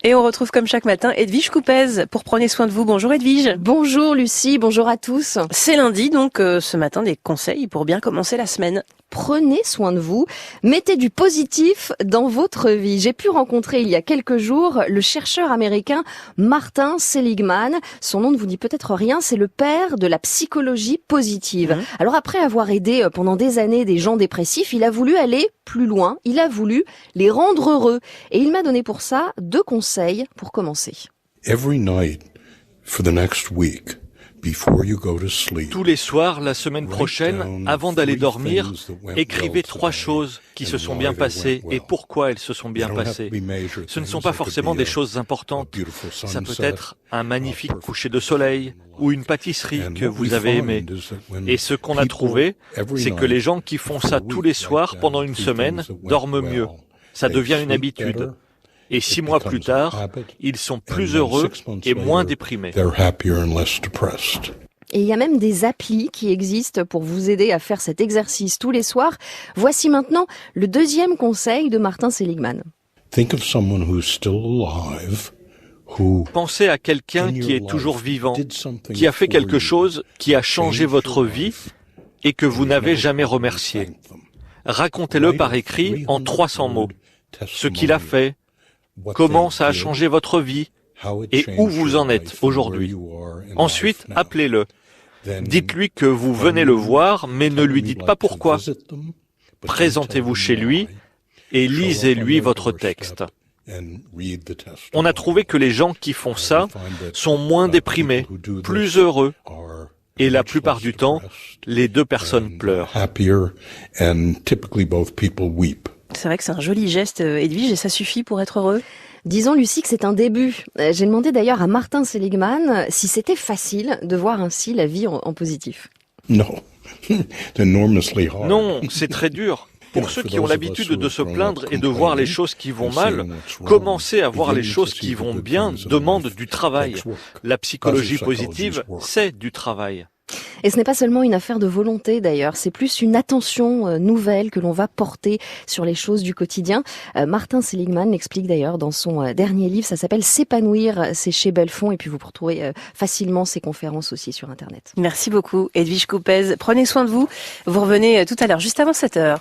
Et on retrouve comme chaque matin Edwige Coupez pour Prenez soin de vous. Bonjour Edwige. Bonjour Lucie, bonjour à tous. C'est lundi, donc ce matin des conseils pour bien commencer la semaine. Prenez soin de vous, mettez du positif dans votre vie. J'ai pu rencontrer il y a quelques jours le chercheur américain Martin Seligman. Son nom ne vous dit peut-être rien, c'est le père de la psychologie positive. Alors après avoir aidé pendant des années des gens dépressifs, il a voulu aller plus loin, il a voulu les rendre heureux. Et il m'a donné pour ça 2 conseils pour commencer. Every night for the next week, before you go to sleep, tous les soirs, la semaine prochaine, avant d'aller dormir, écrivez 3 choses qui se sont bien passées et pourquoi elles se sont bien passées. Ce ne sont pas forcément des choses importantes. Ça peut être un magnifique coucher de soleil ou une pâtisserie que vous avez aimée. Et ce qu'on a trouvé, c'est que les gens qui font ça tous les soirs pendant une semaine dorment mieux. Ça devient une habitude. Et 6 mois plus tard, ils sont plus heureux et moins déprimés. Et il y a même des applis qui existent pour vous aider à faire cet exercice tous les soirs. Voici maintenant le 2e conseil de Martin Seligman. Pensez à quelqu'un qui est toujours vivant, qui a fait quelque chose qui a changé votre vie et que vous n'avez jamais remercié. Racontez-le par écrit en 300 mots. Ce qu'il a fait, comment ça a changé votre vie et où vous en êtes aujourd'hui. Ensuite, appelez-le. Dites-lui que vous venez le voir, mais ne lui dites pas pourquoi. Présentez-vous chez lui et lisez-lui votre texte. On a trouvé que les gens qui font ça sont moins déprimés, plus heureux. Et la plupart du temps, les 2 personnes pleurent. C'est vrai que c'est un joli geste, Edwige, et ça suffit pour être heureux. Disons, Lucie, que c'est un début. J'ai demandé d'ailleurs à Martin Seligman si c'était facile de voir ainsi la vie en positif. Non, c'est très dur. Pour ceux qui ont l'habitude de se plaindre et de voir les choses qui vont mal, commencer à voir les choses qui vont bien demande du travail. La psychologie positive, c'est du travail. Et ce n'est pas seulement une affaire de volonté d'ailleurs, c'est plus une attention nouvelle que l'on va porter sur les choses du quotidien. Martin Seligman l'explique d'ailleurs dans son dernier livre, ça s'appelle S'épanouir, c'est chez Belfond, et puis vous retrouvez facilement ses conférences aussi sur Internet. Merci beaucoup Edwige Coupez. Prenez soin de vous. Vous revenez tout à l'heure, juste avant 7h.